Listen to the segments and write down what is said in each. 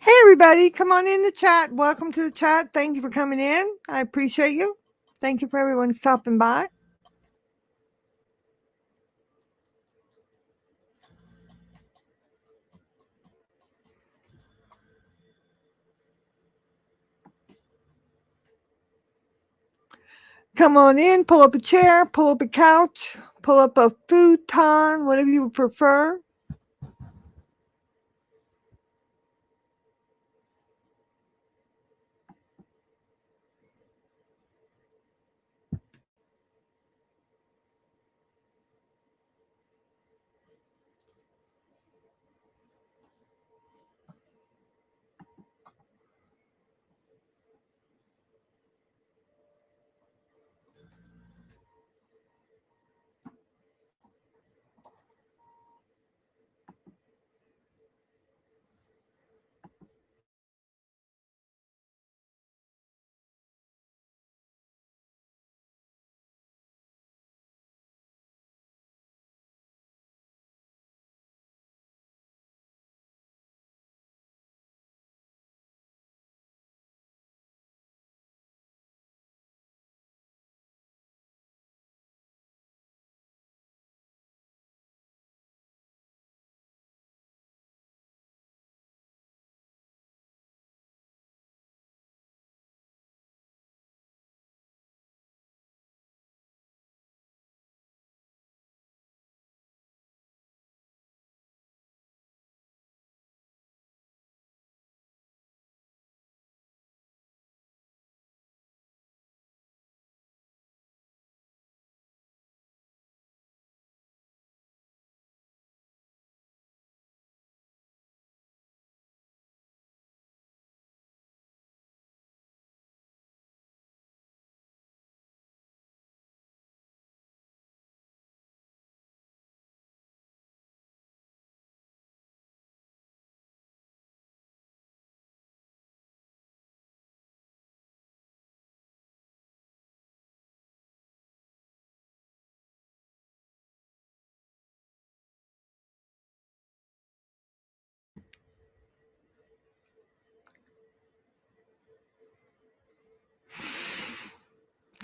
Hey, everybody, come on in the chat. Welcome to the chat. Thank you for coming in. I appreciate you. Thank you for everyone stopping by. Come on in, pull up a chair, pull up a couch, pull up a futon, whatever you prefer.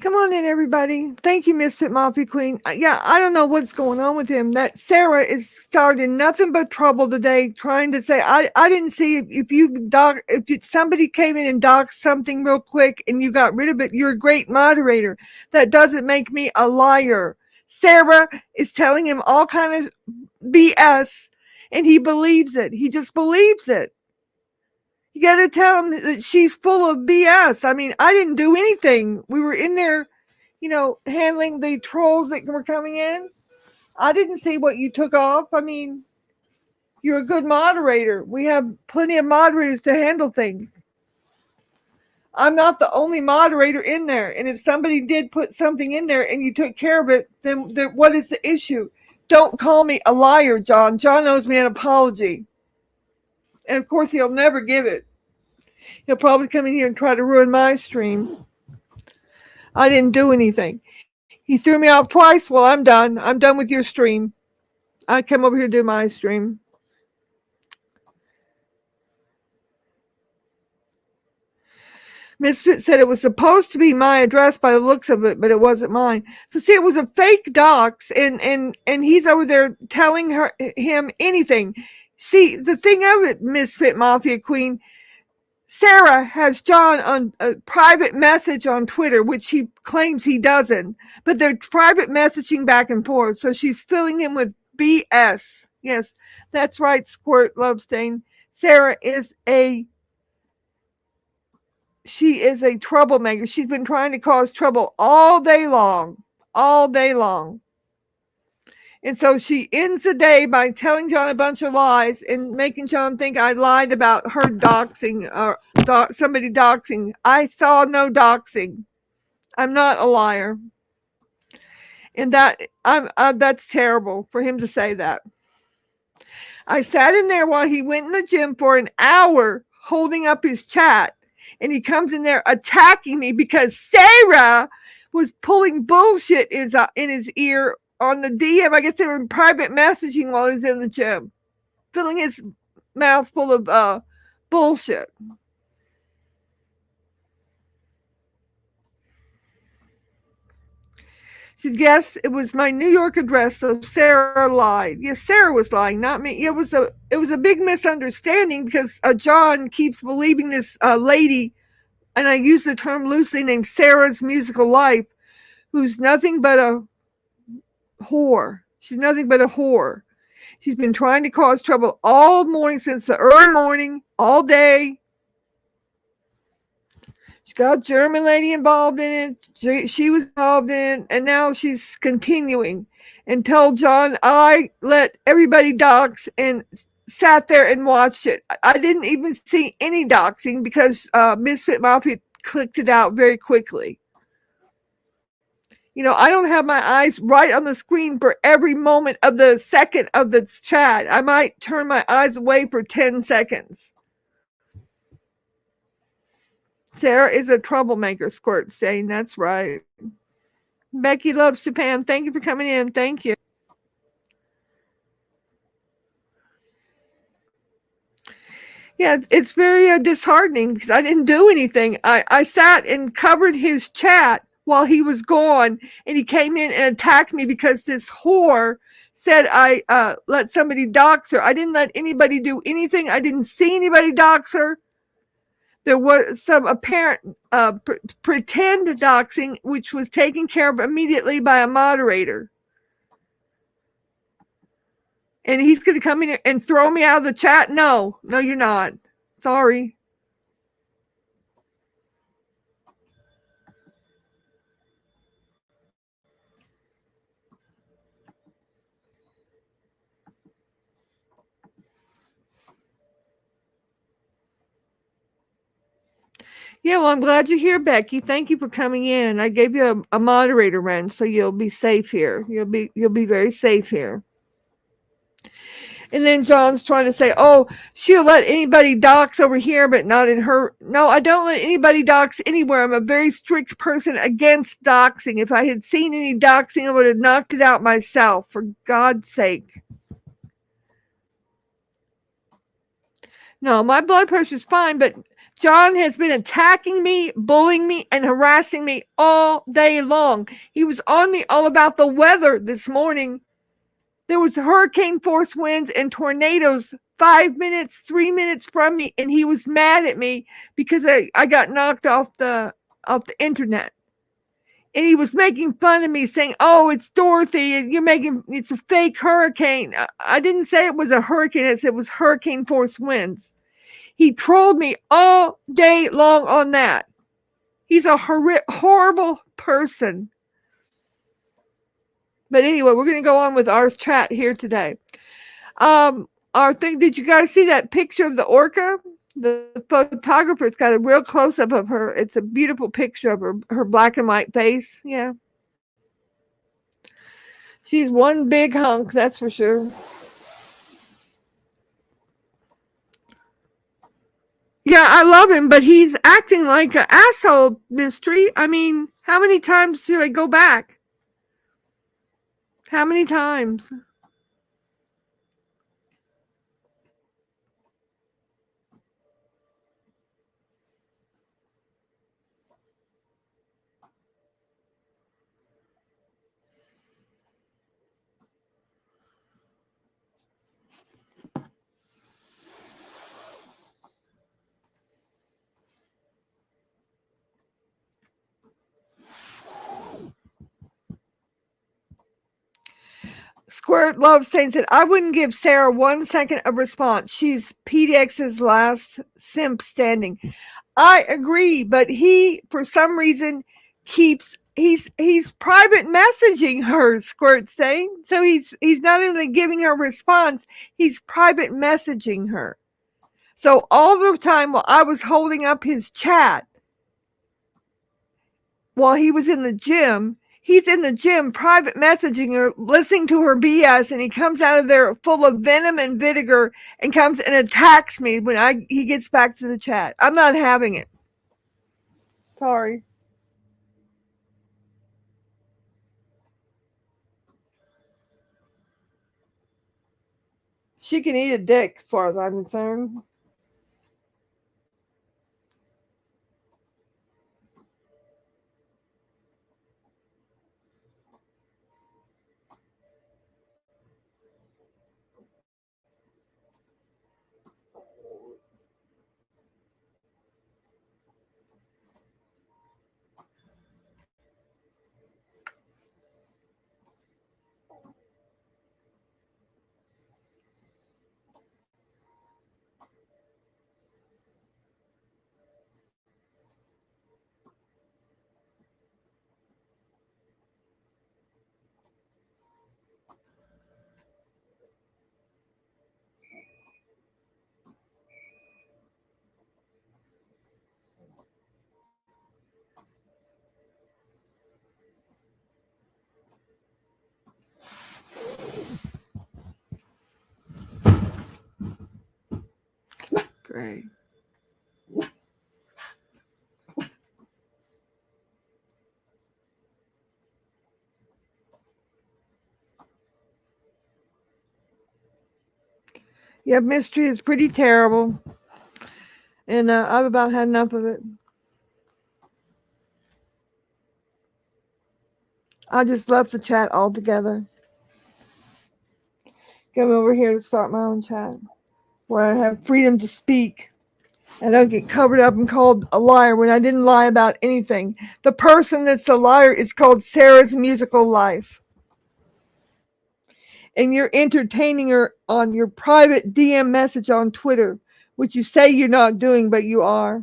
Come on in, everybody. Thank you, Misfit Mafia Queen. Yeah, I don't know what's going on with him. That Sarah is starting nothing but trouble today, trying to say I didn't see if somebody came in and doxed something real quick and you got rid of it. You're a great moderator. That doesn't make me a liar. Sarah is telling him all kind of BS, and he believes it. He just believes it. You got to tell him that she's full of BS. I mean, I didn't do anything. We were in there, handling the trolls that were coming in. I didn't see what you took off. I mean, you're a good moderator. We have plenty of moderators to handle things. I'm not the only moderator in there. And if somebody did put something in there and you took care of it, then what is the issue? Don't call me a liar, John. John owes me an apology. And of course, he'll never give it. He'll probably come in here and try to ruin my stream. I didn't do anything. He threw me off twice. Well, I'm done. I'm done with your stream. I come over here to do my stream. Misfit said it was supposed to be my address by the looks of it, but it wasn't mine. So see, it was a fake dox, and he's over there telling him anything. See, the thing of it, Misfit Mafia Queen, Sarah has John on a private message on Twitter, which he claims he doesn't, but they're private messaging back and forth. So she's filling him with BS. Yes, that's right, Squirt Lovestain. Sarah is a troublemaker. She's been trying to cause trouble all day long. And so she ends the day by telling John a bunch of lies and making John think I lied about her doxing or somebody doxing. I saw no doxing. I'm not a liar. And that's terrible for him to say that. I sat in there while he went in the gym for an hour holding up his chat, and he comes in there attacking me because Sarah was pulling bullshit in his ear on the DM. I guess they were in private messaging while he was in the gym, filling his mouth full of Bullshit. She said, yes, it was my New York address, so Sarah lied. Yes, Sarah was lying, not me. It was a big misunderstanding because John keeps believing this lady, and I use the term loosely, named Sarah's Musical Life, who's nothing but a whore. She's nothing but a whore. She's been trying to cause trouble all morning, since the early morning, all day. She got a German lady involved in it. She was involved in it, and now she's continuing and told John I let everybody dox and sat there and watched it. I didn't even see any doxing because Misfit Mafia clicked it out very quickly. I don't have my eyes right on the screen for every moment of the second of the chat. I might turn my eyes away for 10 seconds. Sarah is a troublemaker, Squirt saying that's right. Becky loves Japan. Thank you for coming in. Thank you. Yeah, it's very disheartening because I didn't do anything. I sat and covered his chat while he was gone, and he came in and attacked me because this whore said I let somebody dox her. I didn't let anybody do anything. I didn't see anybody dox her. There was some apparent pretend doxing, which was taken care of immediately by a moderator. And he's going to come in and throw me out of the chat? No, you're not. Sorry. Yeah, well, I'm glad you're here, Becky. Thank you for coming in. I gave you a moderator run, so you'll be safe here. You'll be very safe here. And then John's trying to say, oh, she'll let anybody dox over here, but not in her. No, I don't let anybody dox anywhere. I'm a very strict person against doxing. If I had seen any doxing, I would have knocked it out myself, for God's sake. No, my blood pressure's fine, but John has been attacking me, bullying me, and harassing me all day long. He was on me all about the weather this morning. There was hurricane force winds and tornadoes 5 minutes, 3 minutes from me, and he was mad at me because I got knocked off the internet. And he was making fun of me, saying, oh, it's Dorothy, it's a fake hurricane. I didn't say it was a hurricane, I said it was hurricane force winds. He trolled me all day long on that. He's a horrible person. But anyway, we're going to go on with our chat here today. Did you guys see that picture of the orca? The photographer's got a real close-up of her. It's a beautiful picture of her black and white face. Yeah. She's one big hunk, that's for sure. Yeah, I love him, but he's acting like an asshole, Mystery. I mean, how many times should I go back? How many times? Squirt Love Saint said, I wouldn't give Sarah 1 second of response. She's PDX's last simp standing. I agree, but he, for some reason, he's private messaging her, Squirt saying. So he's not only giving her a response, he's private messaging her. So all the time while I was holding up his chat, while he was in the gym, he's in the gym private messaging her, listening to her BS, and he comes out of there full of venom and vinegar and comes and attacks me when he gets back to the chat. I'm not having it. Sorry. She can eat a dick as far as I'm concerned. Great. Yeah, mystery is pretty terrible. And I've about had enough of it. I just left the chat altogether. Come over here to start my own chat where I have freedom to speak. I don't get covered up and called a liar when I didn't lie about anything. The person that's a liar is called Sarah's Musical Life. And you're entertaining her on your private DM message on Twitter, which you say you're not doing, but you are.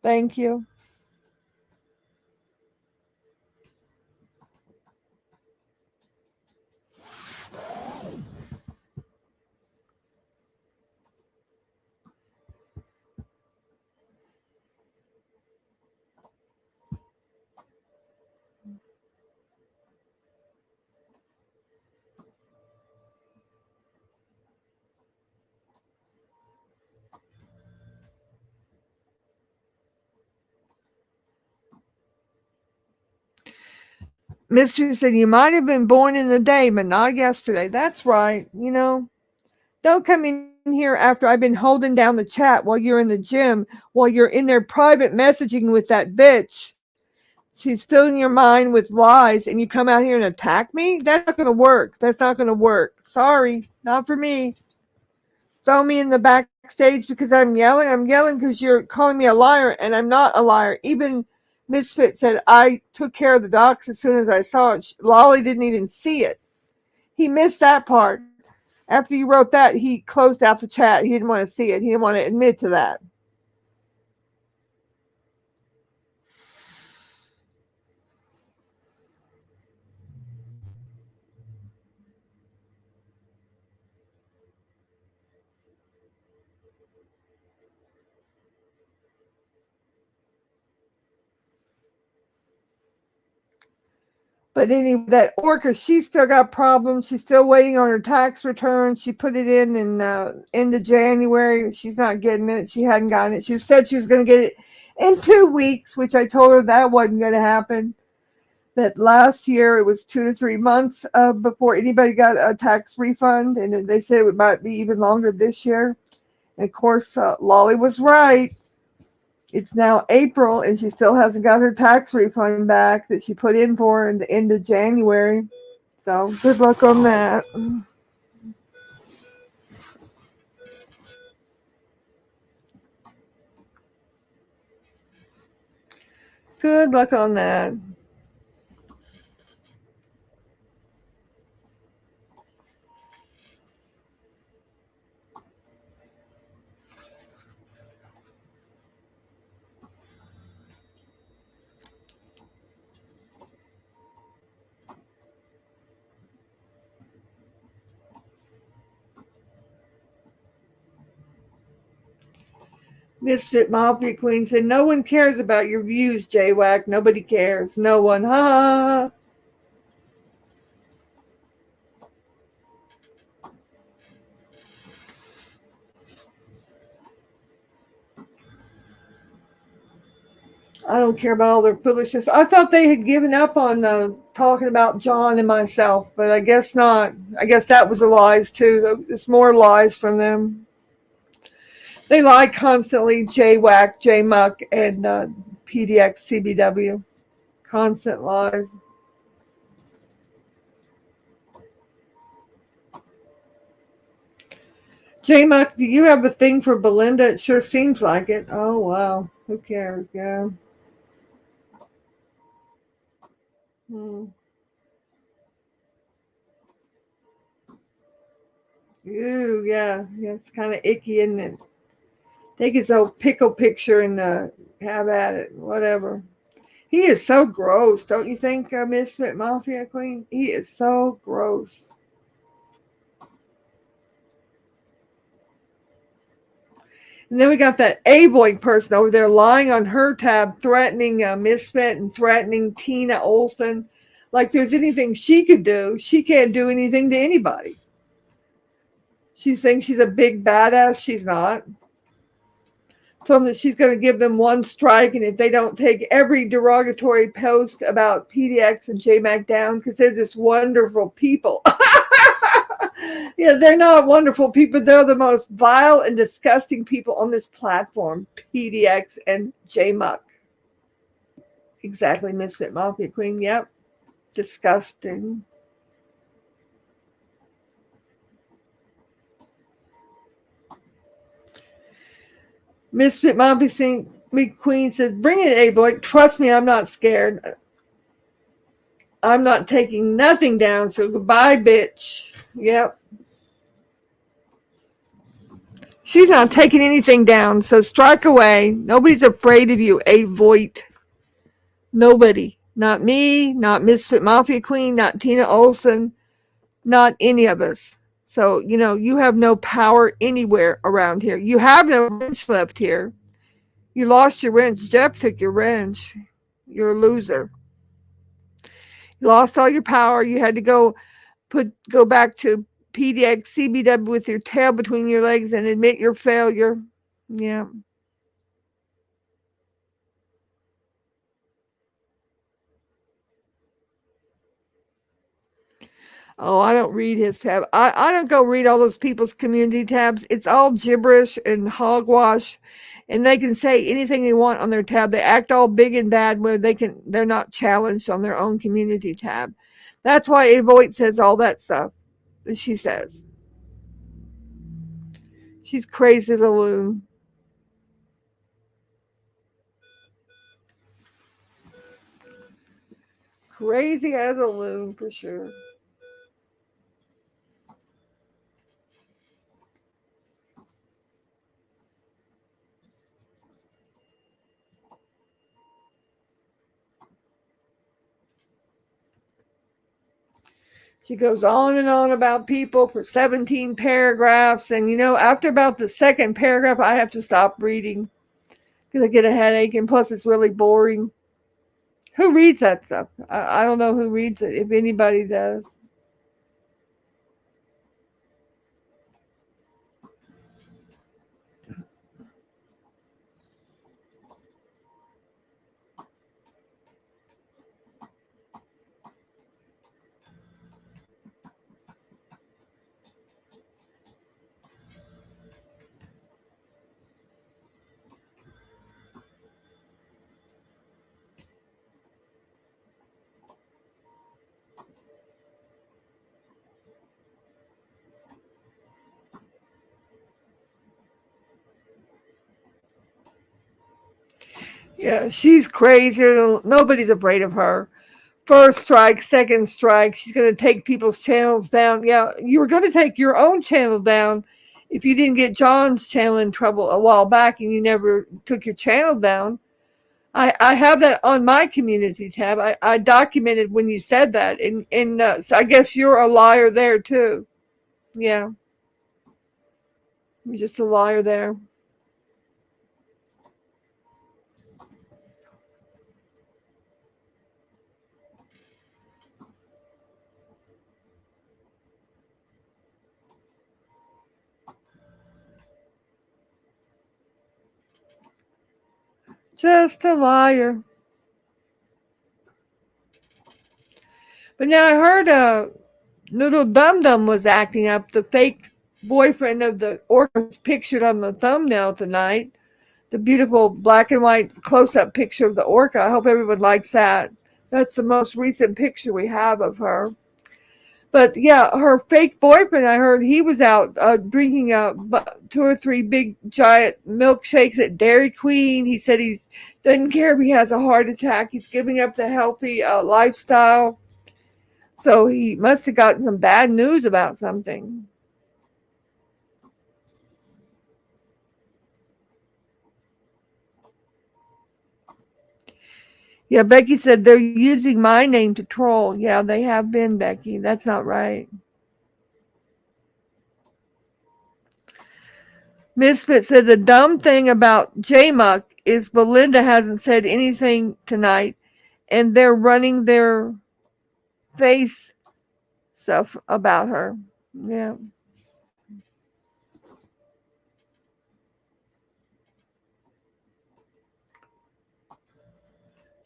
Thank you. Mystery said, you might have been born in the day, but not yesterday. That's right. You know, don't come in here after I've been holding down the chat while you're in the gym, while you're in there private messaging with that bitch. She's filling your mind with lies, and you come out here and attack me? That's not going to work. That's not going to work. Sorry, not for me. Throw me in the backstage because I'm yelling. I'm yelling because you're calling me a liar, and I'm not a liar. Even Misfit said I took care of the docs as soon as I saw it. Lolly didn't even see it. He missed that part. After you wrote that, he closed out the chat. He didn't want to see it. He didn't want to admit to that. But anyway, that Orca, she's still got problems. She's still waiting on her tax return. She put it in end of January. She's not getting it. She hadn't gotten it. She said she was going to get it in 2 weeks, which I told her that wasn't going to happen. That last year it was 2 to 3 months before anybody got a tax refund, and they said it might be even longer this year. And of course, Lolly was right. It's now April, and she still hasn't got her tax refund back that she put in for in the end of January. So good luck on that. Good luck on that. Misfit Mafia Queen said, no one cares about your views, J-Wack. Nobody cares. No one. Ha! I don't care about all their foolishness. I thought they had given up on talking about John and myself, but I guess not. I guess that was the lies too. It's more lies from them. They lie constantly. J-Wack, J-Muck, and PDX, CBW. Constant lies. J-Muck, do you have a thing for Belinda? It sure seems like it. Oh, wow. Who cares? Yeah. Hmm. Ew, yeah. Yeah, it's kind of icky, isn't it? Take his old pickle picture and have at it. Whatever. He is so gross, don't you think, Misfit Mafia Queen? He is so gross. And then we got that A-boy person over there lying on her tab, threatening Misfit and threatening Tina Olson. Like there's anything she could do. She can't do anything to anybody. She thinks she's a big badass. She's not. Told them that she's going to give them one strike, and if they don't take every derogatory post about PDX and JMac down, because they're just wonderful people. Yeah, they're not wonderful people. They're the most vile and disgusting people on this platform, PDX and JMuck. Exactly, Misfit Mafia Queen. Yep, disgusting. Misfit Mafia Queen says, "Bring it, A-Boy. Trust me, I'm not scared. I'm not taking nothing down, so goodbye, bitch." Yep. She's not taking anything down, so strike away. Nobody's afraid of you, A Voight. Nobody. Not me, not Misfit Mafia Queen, not Tina Olson, not any of us. So, you have no power anywhere around here. You have no wrench left here. You lost your wrench. Jeff took your wrench. You're a loser. You lost all your power. You had to go back to PDX CBW with your tail between your legs and admit your failure. Yeah. Oh, I don't read his tab. I don't go read all those people's community tabs. It's all gibberish and hogwash, and they can say anything they want on their tab. They act all big and bad where they're not challenged on their own community tab. That's why Avoid says all that stuff that she says. She's crazy as a loon. Crazy as a loon for sure. She goes on and on about people for 17 paragraphs. And, after about the second paragraph, I have to stop reading because I get a headache. And plus, it's really boring. Who reads that stuff? I don't know who reads it, if anybody does. Yeah, she's crazy. Nobody's afraid of her. First strike, second strike. She's going to take people's channels down. Yeah, you were going to take your own channel down if you didn't get John's channel in trouble a while back and you never took your channel down. I have that on my community tab. I documented when you said that. And so I guess you're a liar there too. Yeah, you're just a liar there. Just a liar. But now I heard Little Dum Dum was acting up. The fake boyfriend of the orca was pictured on the thumbnail tonight. The beautiful black and white close-up picture of the orca. I hope everyone likes that. That's the most recent picture we have of her. But yeah, her fake boyfriend, I heard he was out drinking two or three big giant milkshakes at Dairy Queen. He said he doesn't care if he has a heart attack. He's giving up the healthy lifestyle. So he must have gotten some bad news about something. Yeah, Becky said they're using my name to troll. Yeah, they have been, Becky. That's not right. Misfit said the dumb thing about JMuck is Belinda hasn't said anything tonight, and they're running their face stuff about her. Yeah.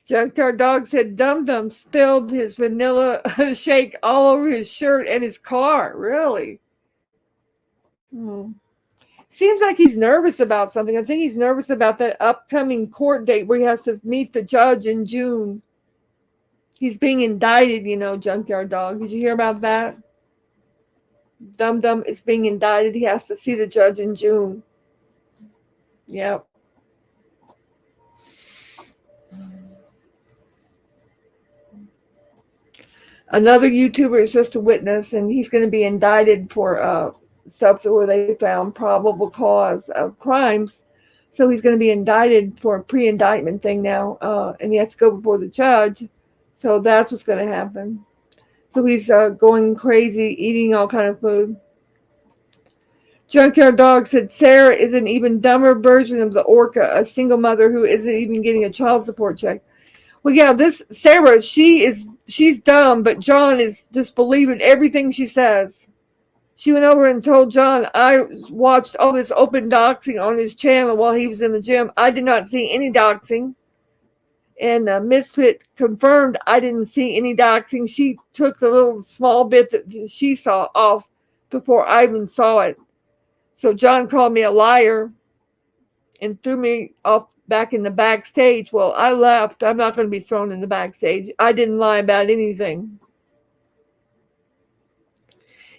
Junkyard Dog said Dum Dum spilled his vanilla shake all over his shirt and his car. Really? Hmm. Seems like he's nervous about something. I think he's nervous about that upcoming court date where he has to meet the judge in June. He's being indicted, Junkyard Dog. Did you hear about that? Dum Dum is being indicted. He has to see the judge in June. Yep. Another YouTuber is just a witness, and he's going to be indicted for stuff where they found probable cause of crimes. So he's going to be indicted for a pre-indictment thing now, and he has to go before the judge. So that's what's going to happen. So he's going crazy, eating all kind of food. Junkyard Dog said Sarah is an even dumber version of the Orca, a single mother who isn't even getting a child support check. Well, yeah, this Sarah, she's dumb, but John is just believing everything she says. She went over and told John, I watched all this open doxing on his channel while he was in the gym. I did not see any doxing. And Misfit confirmed I didn't see any doxing. She took the little small bit that she saw off before I even saw it. So John called me a liar and threw me off back in the backstage. Well, I left. I'm not going to be thrown in the backstage. I didn't lie about anything.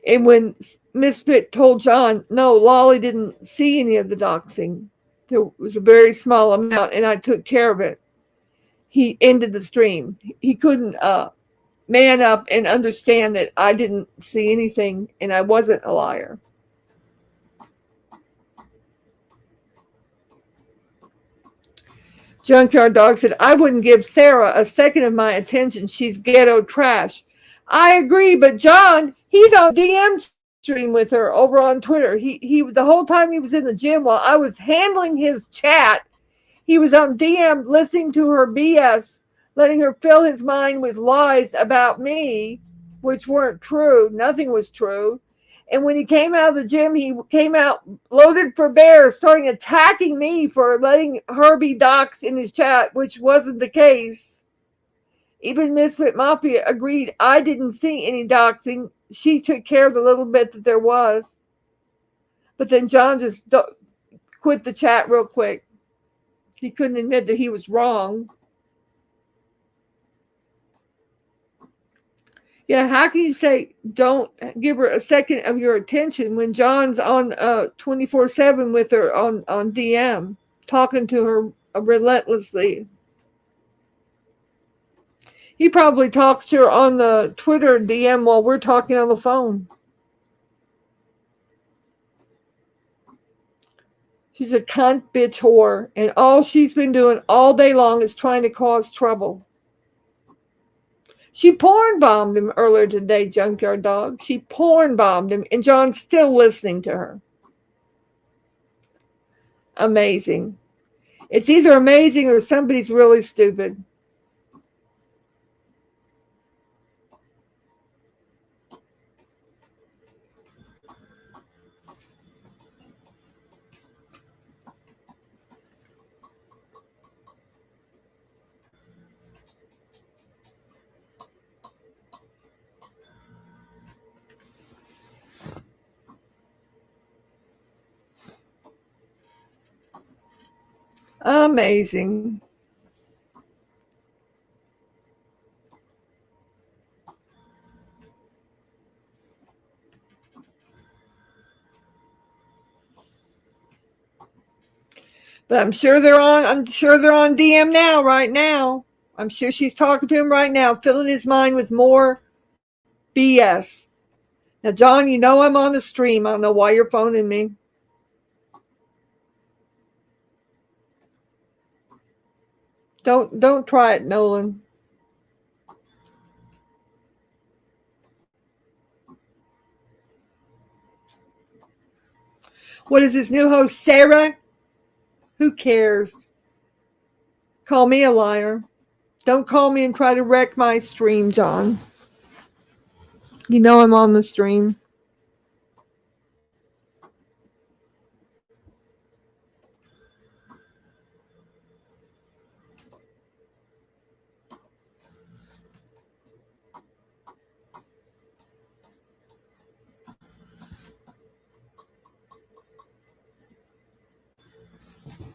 And when Misfit told John, no, Lolly didn't see any of the doxing. There was a very small amount, and I took care of it. He ended the stream. He couldn't man up and understand that I didn't see anything and I wasn't a liar. Junkyard Dog said, I wouldn't give Sarah a second of my attention. She's ghetto trash. I agree, but John, he's on DM stream with her over on Twitter. He the whole time he was in the gym while I was handling his chat, he was on DM listening to her BS, letting her fill his mind with lies about me, which weren't true. Nothing was true. And when he came out of the gym, he came out loaded for bear, starting attacking me for letting her be doxxed in his chat, which wasn't the case. Even Misfit Mafia agreed I didn't see any doxing. She took care of the little bit that there was. But then John just quit the chat real quick. He couldn't admit that he was wrong. Yeah, how can you say don't give her a second of your attention when John's on 24/7 with her on DM, talking to her relentlessly? He probably talks to her on the Twitter DM while we're talking on the phone. She's a cunt bitch whore, and all she's been doing all day long is trying to cause trouble. She porn bombed him earlier today, Junkyard Dog. She porn bombed him, and John's still listening to her. Amazing. It's either amazing or somebody's really stupid. Amazing. But I'm sure they're on DM now, right now. I'm sure she's talking to him right now, filling his mind with more BS. Now, John, you know I'm on the stream. I don't know why you're phoning me. Don't try it, Nolan. What is this new host, Sarah? Who cares? Call me a liar. Don't call me and try to wreck my stream, John. You know I'm on the stream.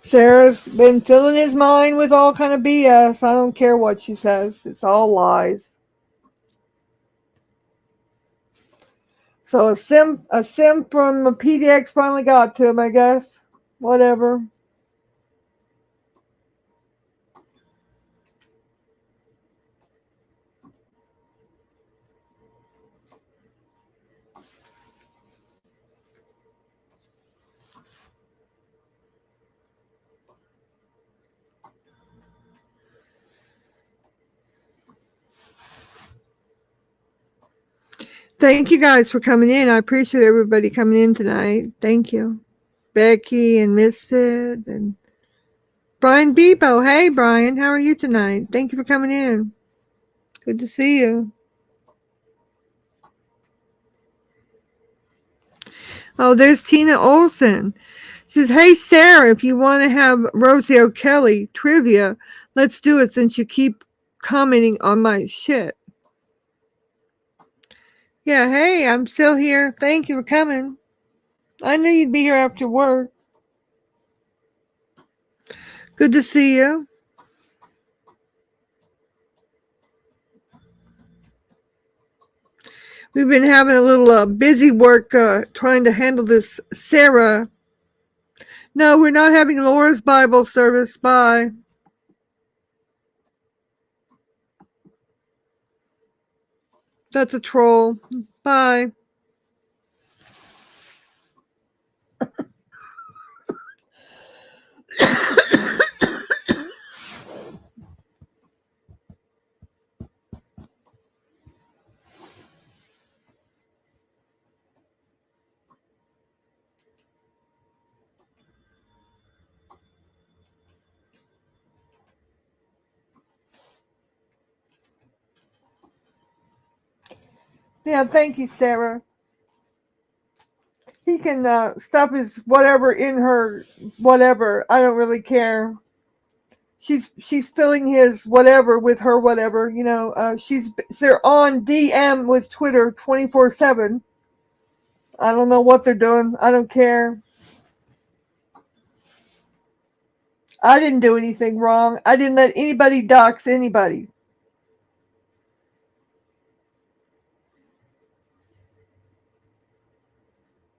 Sarah's been filling his mind with all kind of BS. I don't care what she says. It's all lies. So a sim from the PDX finally got to him, I guess. Whatever. Thank you guys for coming in. I appreciate everybody coming in tonight. Thank you. Becky and Misfit and Brian Bebo. Hey, Brian, how are you tonight? Thank you for coming in. Good to see you. Oh, there's Tina Olson. She says, hey, Sarah, if you want to have Rosie O'Kelly trivia, let's do it since you keep commenting on my shit. Yeah, hey, I'm still here. Thank you for coming. I knew you'd be here after work. Good to see you. We've been having a little busy work trying to handle this Sarah. No, we're not having Laura's Bible service. Bye. That's a troll. Bye. Yeah, thank you, Sarah. He can stuff his whatever in her whatever. I don't really care. She's filling his whatever with her whatever. You know, they're on DM with Twitter 24/7. I don't know what they're doing. I don't care. I didn't do anything wrong. I didn't let anybody dox anybody.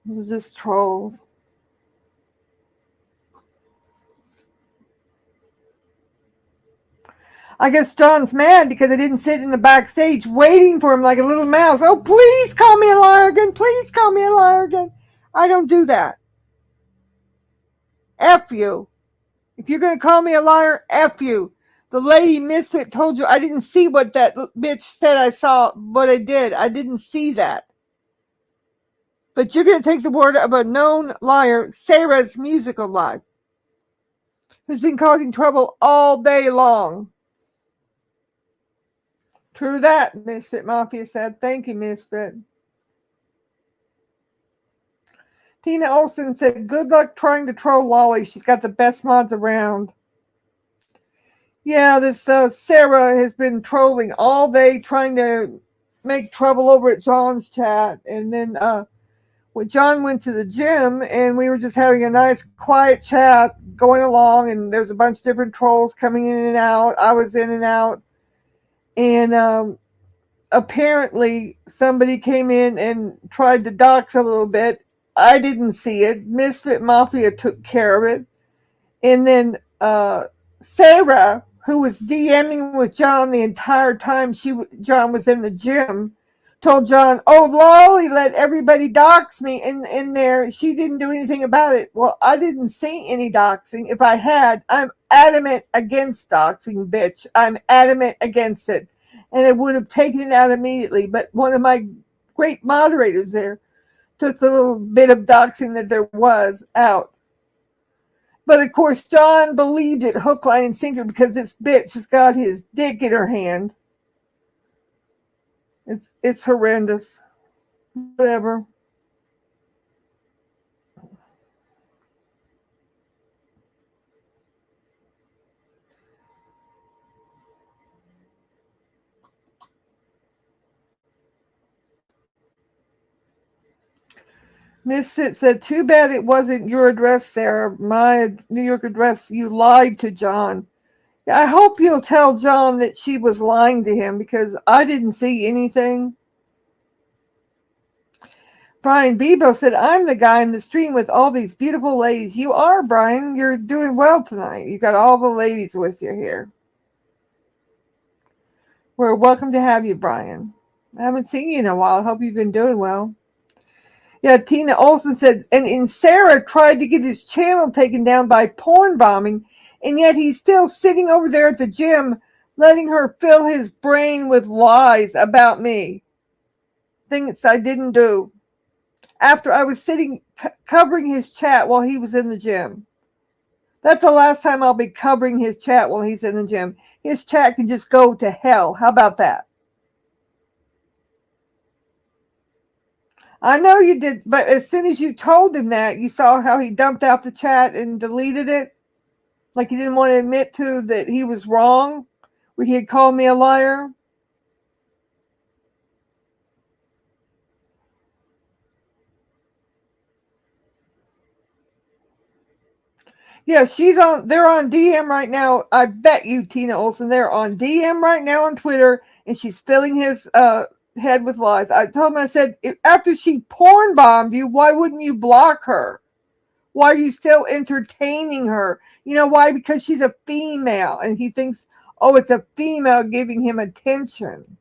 It was just trolls. I guess John's mad because I didn't sit in the backstage waiting for him like a little mouse. Oh, please call me a liar again. Please call me a liar again. I don't do that. F you. If you're going to call me a liar, F you. The lady Misfit told you I didn't see what that bitch said I saw, what I did. I didn't see that. But you're going to take the word of a known liar, Sarah's musical life, who's been causing trouble all day long. True that, Misfit Mafia said. Thank you, Misfit. Tina Olson said, good luck trying to troll Lolly. She's got the best mods around. Yeah, this Sarah has been trolling all day trying to make trouble over at John's chat. And then when John went to the gym and we were just having a nice quiet chat going along, and there's a bunch of different trolls coming in and out. I was in and out. And apparently somebody came in and tried to dox a little bit. I didn't see it. Misfit Mafia took care of it. And then Sarah, who was DMing with John the entire time John was in the gym, told John, oh, Lolly let everybody dox me in there. She didn't do anything about it. Well, I didn't see any doxing. If I had, I'm adamant against doxing, bitch. I'm adamant against it. And I would have taken it out immediately. But one of my great moderators there took the little bit of doxing that there was out. But of course, John believed it hook, line, and sinker because this bitch has got his dick in her hand. It's horrendous. Whatever. Misfit said, too bad it wasn't your address, Sarah. My New York address. You lied to John. I hope you'll tell John that she was lying to him because I didn't see anything. Brian Bebo said, I'm the guy in the stream with all these beautiful ladies. You are, Brian. You're doing well tonight. You got all the ladies with you here. We're welcome to have you, Brian. I haven't seen you in a while. I hope you've been doing well. Yeah, Tina Olson said, and Sarah tried to get his channel taken down by porn bombing, and yet he's still sitting over there at the gym letting her fill his brain with lies about me. Things I didn't do. After I was sitting covering his chat while he was in the gym. That's the last time I'll be covering his chat while he's in the gym. His chat can just go to hell. How about that? I know you did, but as soon as you told him that, you saw how he dumped out the chat and deleted it. Like he didn't want to admit to that he was wrong when he had called me a liar. Yeah, they're on DM right now. I bet you, Tina Olson, they're on DM right now on Twitter, and she's filling his head with lies. I told him, I said, after she porn bombed you, why wouldn't you block her? Why are you still entertaining her? You know why? Because she's a female, and he thinks, oh, it's a female giving him attention.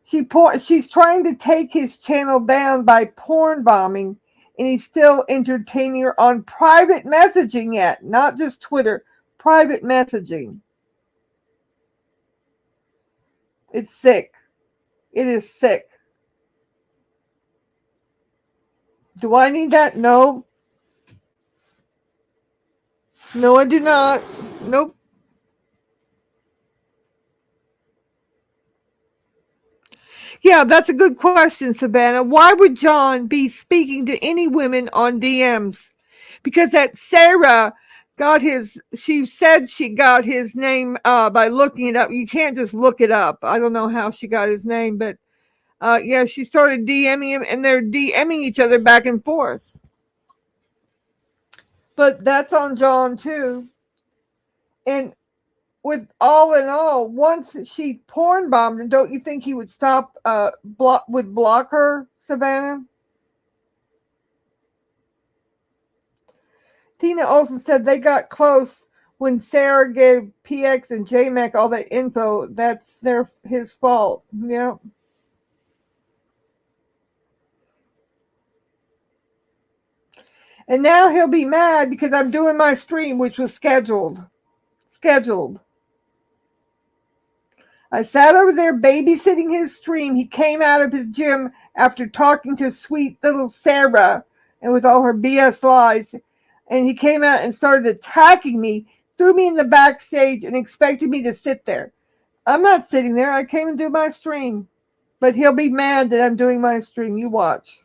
She's trying to take his channel down by porn bombing, and he's still entertaining her on private messaging yet, not just Twitter, private messaging. It's sick. It is sick. Do I need that? No. No, I do not. Nope. Yeah, that's a good question, Savannah. Why would John be speaking to any women on DMs? Because that Sarah she said she got his name by looking it up. You can't just look it up. I don't know how she got his name, but yeah, she started DMing him, and they're DMing each other back and forth. But that's on John too. And with all in all, once she porn bombed him, don't you think he would stop? Would block her, Savannah? Tina Olson said they got close when Sarah gave PX and JMac all that info. That's his fault. Yeah. And now he'll be mad because I'm doing my stream, which was scheduled. I sat over there babysitting his stream. He came out of his gym after talking to sweet little Sarah and with all her BS lies. And he came out and started attacking me, threw me in the backstage, and expected me to sit there. I'm not sitting there. I came and do my stream. But he'll be mad that I'm doing my stream. You watch.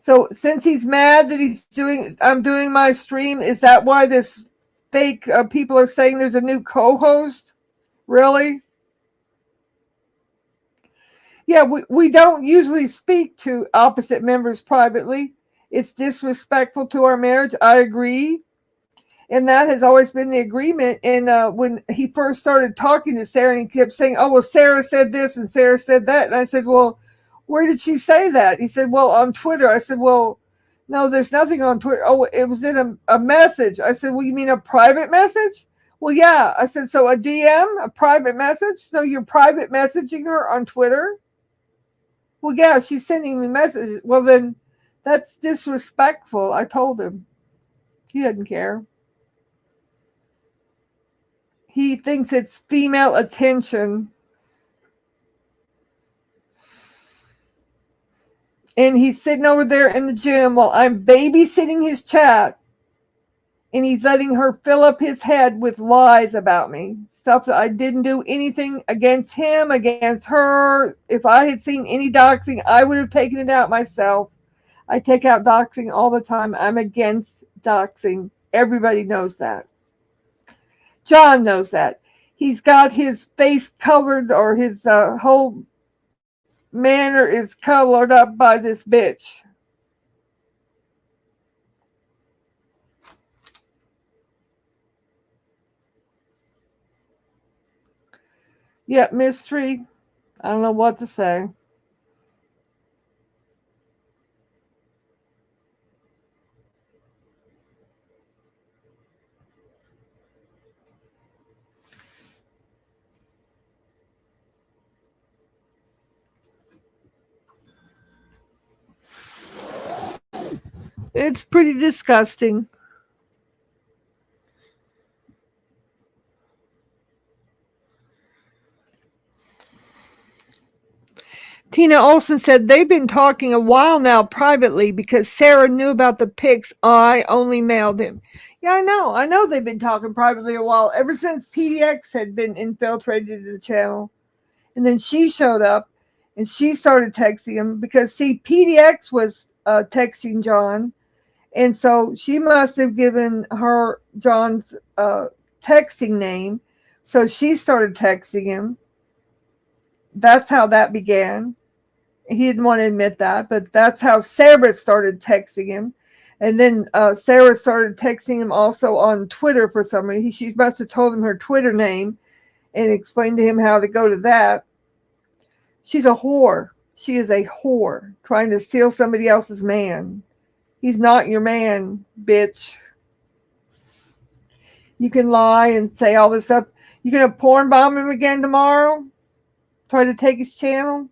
So since he's mad that I'm doing my stream, is that why this fake people are saying there's a new co-host? Really? Yeah, we don't usually speak to opposite members privately. It's disrespectful to our marriage. I agree. And that has always been the agreement. And when he first started talking to Sarah, and he kept saying, oh, well, Sarah said this and Sarah said that. And I said, well, where did she say that? He said, well, on Twitter. I said, well, no, there's nothing on Twitter. Oh, it was in a message. I said, well, you mean a private message? Well, yeah. I said, so a DM, a private message? So you're private messaging her on Twitter? Well, yeah, she's sending me messages. Well, then that's disrespectful. I told him. He doesn't care. He thinks it's female attention. And he's sitting over there in the gym while I'm babysitting his chat. And he's letting her fill up his head with lies about me. Stuff that I didn't do anything against him, against her. If I had seen any doxing, I would have taken it out myself. I take out doxing all the time. I'm against doxing. Everybody knows that. John knows that. He's got his face covered or his whole manner is colored up by this bitch. Yep, mystery. I don't know what to say. It's pretty disgusting. Tina Olson said they've been talking a while now privately because Sarah knew about the pics I only mailed him. Yeah, I know. I know they've been talking privately a while, ever since PDX had been infiltrated the channel. And then she showed up and she started texting him because, see, PDX was texting John. And so she must have given her John's texting name. So she started texting him. That's how that began. He didn't want to admit that, but that's how Sarah started texting him. And then Sarah started texting him also on Twitter for some reason. She must have told him her Twitter name and explained to him how to go to that. She's a whore. She is a whore trying to steal somebody else's man. He's not your man, bitch. You can lie and say all this stuff. You gonna porn bomb him again tomorrow? Try to take his channel?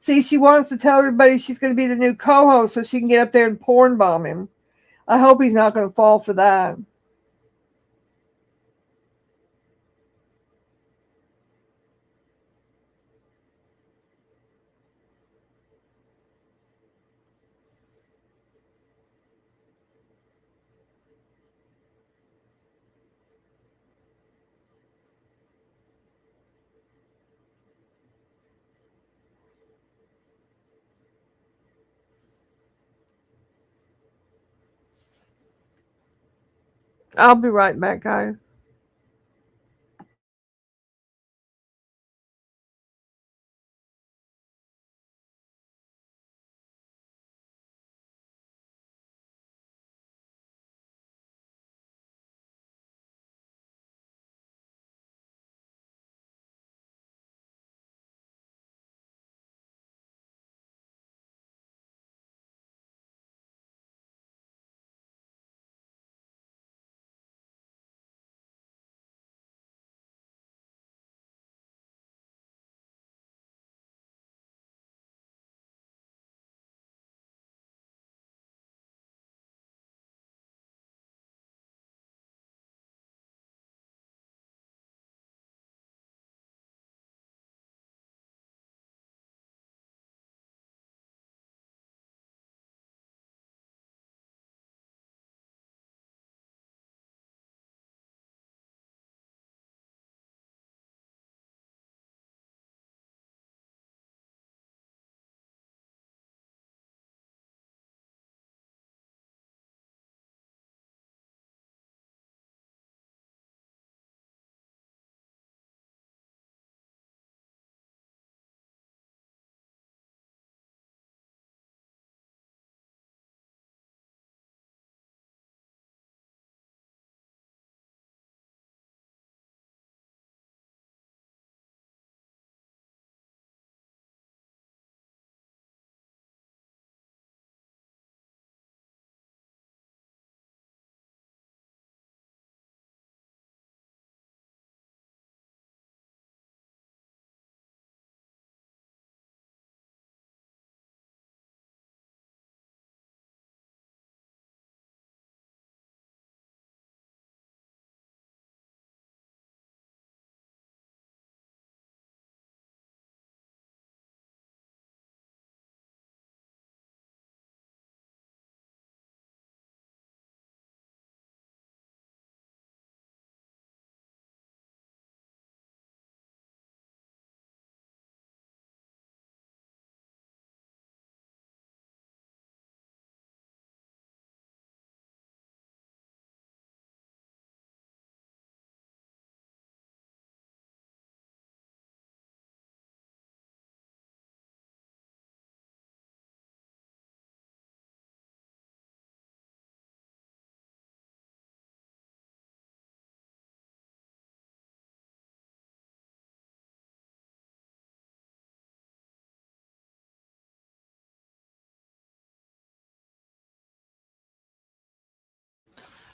See, she wants to tell everybody she's going to be the new co-host so she can get up there and porn bomb him. I hope he's not going to fall for that. I'll be right back, guys.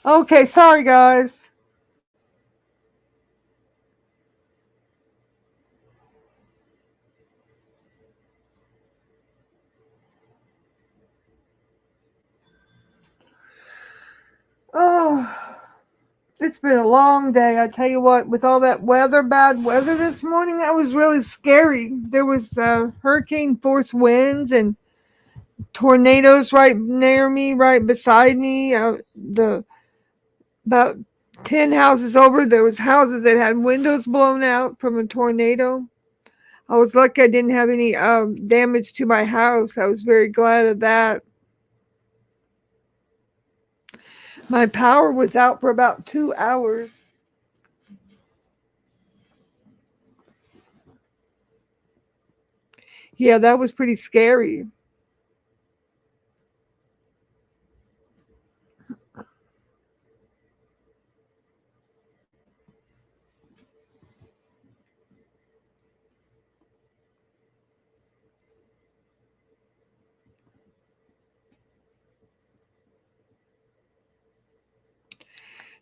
Okay, sorry guys. Oh, it's been a long day. I tell you what, with all that weather, bad weather this morning, that was really scary. There was hurricane force winds and tornadoes right near me, right beside me. The about 10 houses over, there was houses that had windows blown out from a tornado. I was lucky I didn't have any damage to my house. I was very glad of that. My power was out for about 2 hours. Yeah, that was pretty scary.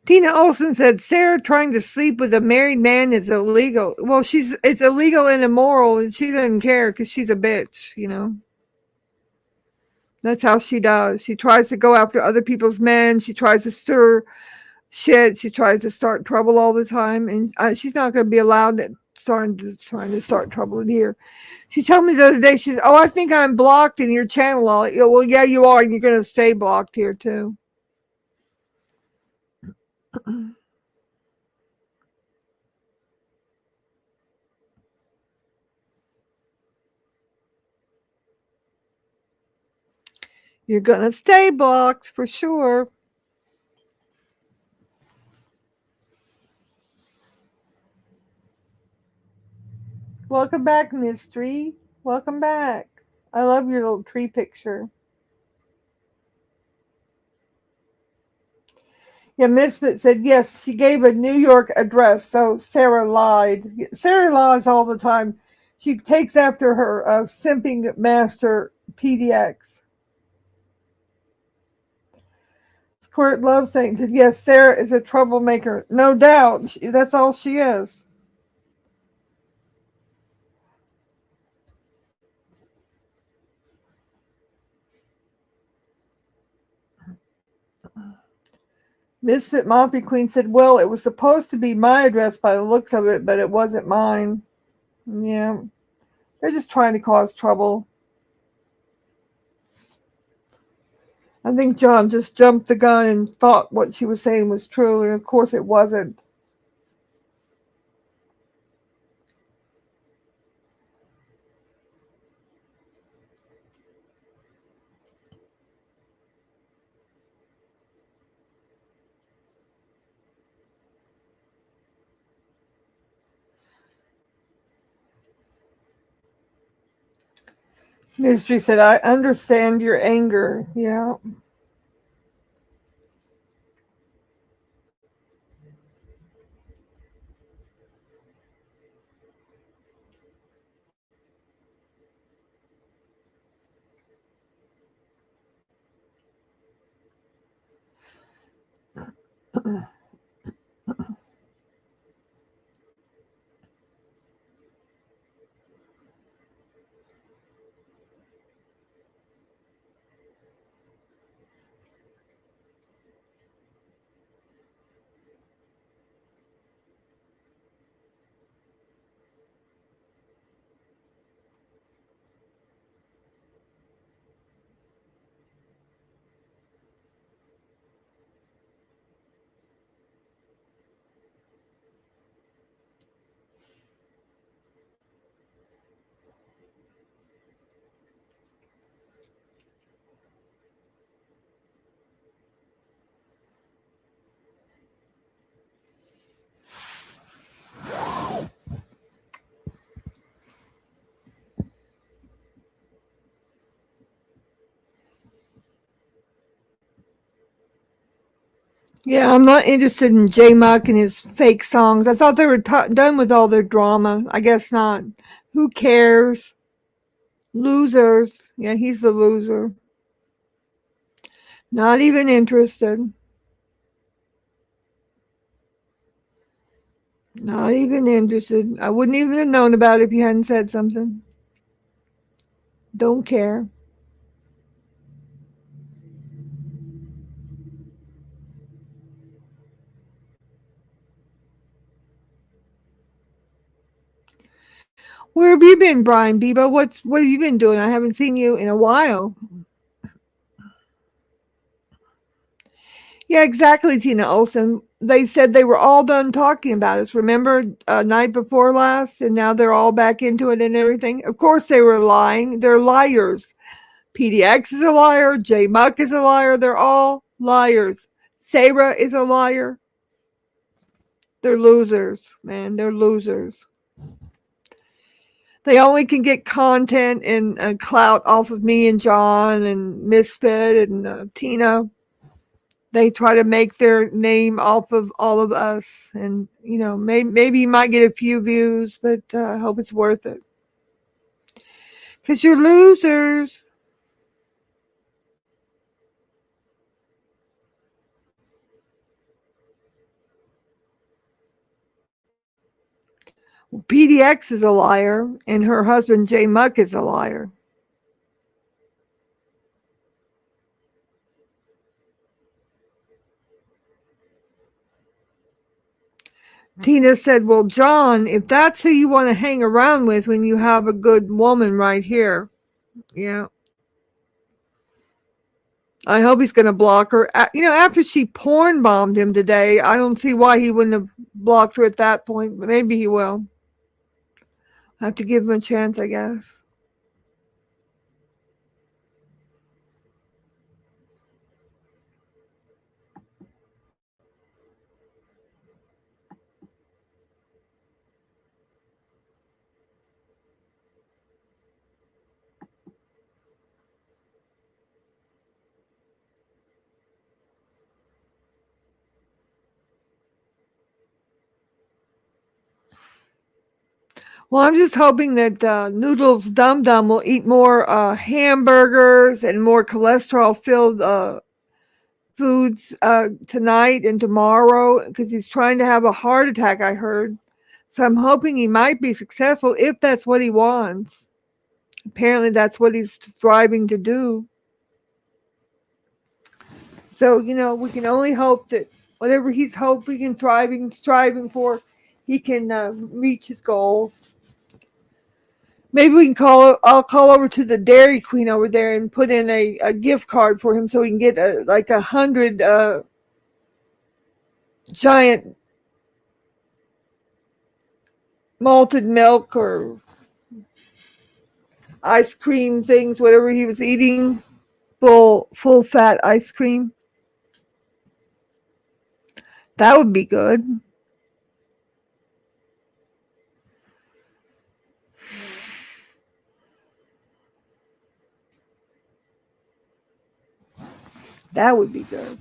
Tina Olson said Sarah trying to sleep with a married man is illegal. Well, it's illegal and immoral, and she doesn't care because she's a bitch. That's how she does. She tries to go after other people's men. She tries to stir shit. She tries to start trouble all the time, and she's not going to be allowed to trying to start trouble in here. She told me the other day, she said, "Oh, I think I'm blocked in your channel." Well, yeah, you are, and you're going to stay blocked here too. You're going to stay blocked for sure. Welcome back, Mystery. Welcome back. I love your little tree picture. Yeah, Misfit said yes, she gave a New York address, so Sarah lied. Sarah lies all the time. She takes after her simping master, PDX. Squirt Love Saint said yes, Sarah is a troublemaker. No doubt. That's all she is. Misfit Moppy Queen said, well, it was supposed to be my address by the looks of it, but it wasn't mine. Yeah, they're just trying to cause trouble. I think John just jumped the gun and thought what she was saying was true, and of course it wasn't. Mystery said, I understand your anger. Yeah. Yeah, I'm not interested in J Muck and his fake songs. I thought they were done with all their drama. I guess not. Who cares? Losers. Yeah, he's the loser. Not even interested. Not even interested. I wouldn't even have known about it if you hadn't said something. Don't care. Where have you been, Brian Bebo? What have you been doing? I haven't seen you in a while. Yeah, exactly, Tina Olson. They said they were all done talking about us. Remember, night before last, and now they're all back into it and everything. Of course, they were lying. They're liars. PDX is a liar. J Muck is a liar. They're all liars. Sarah is a liar. They're losers, man. They're losers. They only can get content and clout off of me and John and Misfit and Tina. They try to make their name off of all of us, and maybe you might get a few views, but I hope it's worth it, because you're losers. PDX is a liar, and her husband J Muck is a liar. Tina said, well, John, if that's who you want to hang around with when you have a good woman right here. Yeah. I hope he's going to block her. After she porn bombed him today, I don't see why he wouldn't have blocked her at that point, but maybe he will. I have to give him a chance, I guess. Well, I'm just hoping that Noodles Dum Dum will eat more hamburgers and more cholesterol-filled foods tonight and tomorrow, because he's trying to have a heart attack, I heard. So I'm hoping he might be successful if that's what he wants. Apparently, that's what he's striving to do. So, we can only hope that whatever he's hoping and striving for, he can reach his goal. Maybe we can I'll call over to the Dairy Queen over there and put in a gift card for him so he can get like 100 giant malted milk or ice cream things, whatever he was eating, full fat ice cream. That would be good. That would be good.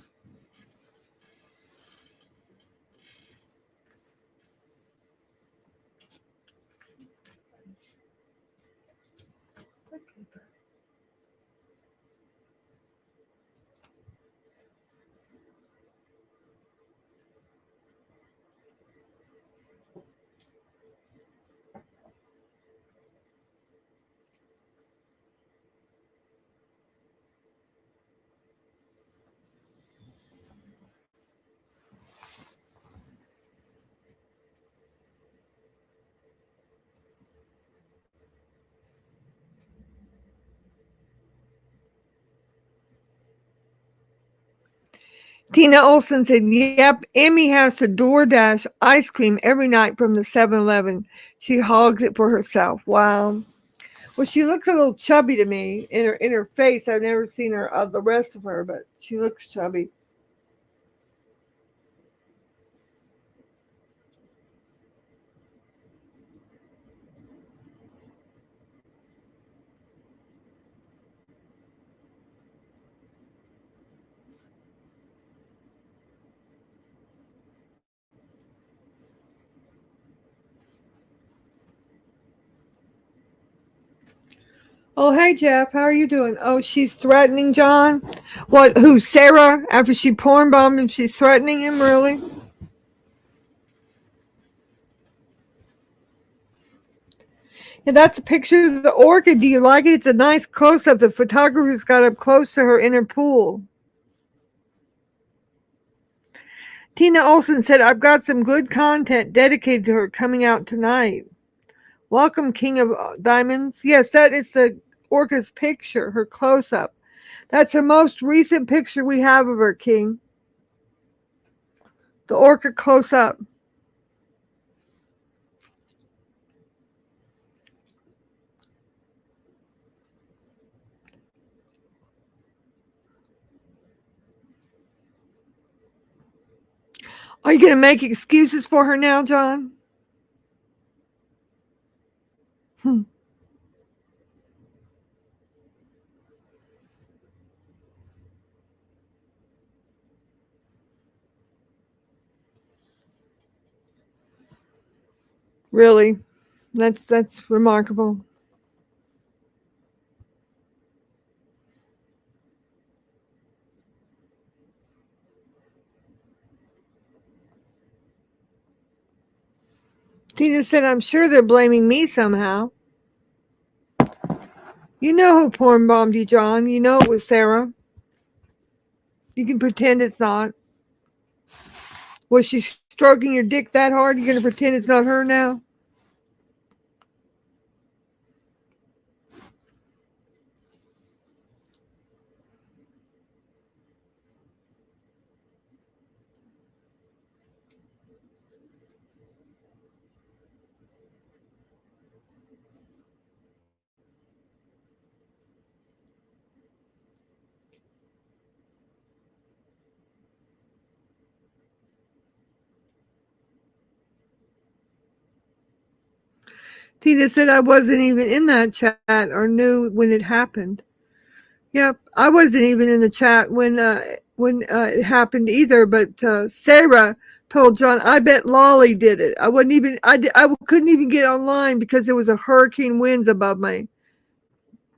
Tina Olson said, yep, Emmy has to DoorDash ice cream every night from the 7-Eleven. She hogs it for herself. Wow. Well, she looks a little chubby to me in her face. I've never seen her the rest of her, but she looks chubby. Oh, hey, Jeff. How are you doing? Oh, she's threatening John? What, who, Sarah? After she porn bombed him, she's threatening him, really? Yeah, that's a picture of the orca. Do you like it? It's a nice close-up. The photographer's got up close to her in her pool. Tina Olson said, I've got some good content dedicated to her coming out tonight. Welcome, King of Diamonds. Yes, that is the orca's picture, her close-up. That's her most recent picture we have of her, King. The orca close-up. Are you going to make excuses for her now, John? Hmm. Really? That's remarkable. Tina said, I'm sure they're blaming me somehow. You know who porn bombed you, John. You know it was Sarah. You can pretend it's not. Was she stroking your dick that hard? You're going to pretend it's not her now? Tina said I wasn't even in that chat or knew when it happened. Yep, I wasn't even in the chat when it happened either. But Sarah told John, I bet Lolly did it. I wasn't even. I couldn't even get online because there was a hurricane winds above my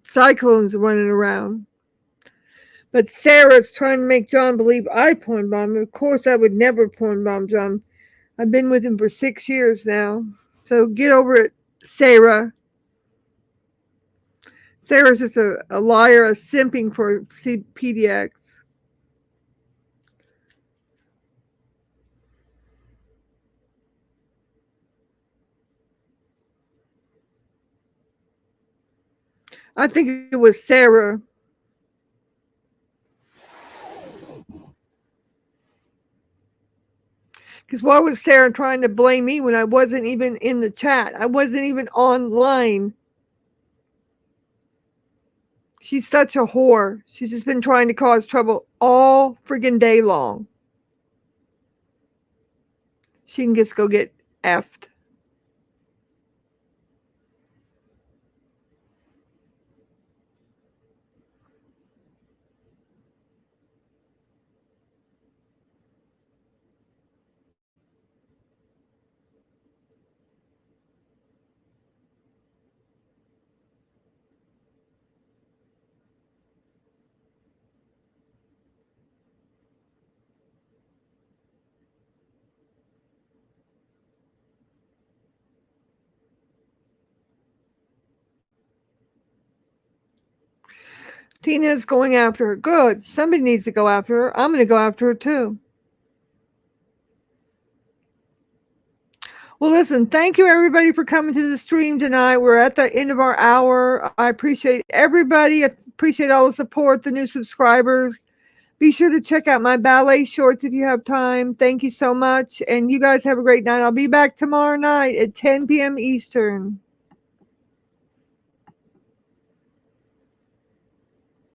cyclones running around. But Sarah's trying to make John believe I porn bombed him. Of course, I would never porn bomb John. I've been with him for 6 years now. So get over it, Sarah. Sarah's just a liar, a simping for PDX. I think it was Sarah. Because why was Sarah trying to blame me when I wasn't even in the chat? I wasn't even online. She's such a whore. She's just been trying to cause trouble all friggin' day long. She can just go get effed. Tina's going after her. Good. Somebody needs to go after her. I'm going to go after her too. Well, listen, thank you everybody for coming to the stream tonight. We're at the end of our hour. I appreciate everybody. I appreciate all the support, the new subscribers. Be sure to check out my ballet shorts if you have time. Thank you so much. And you guys have a great night. I'll be back tomorrow night at 10 p.m. Eastern.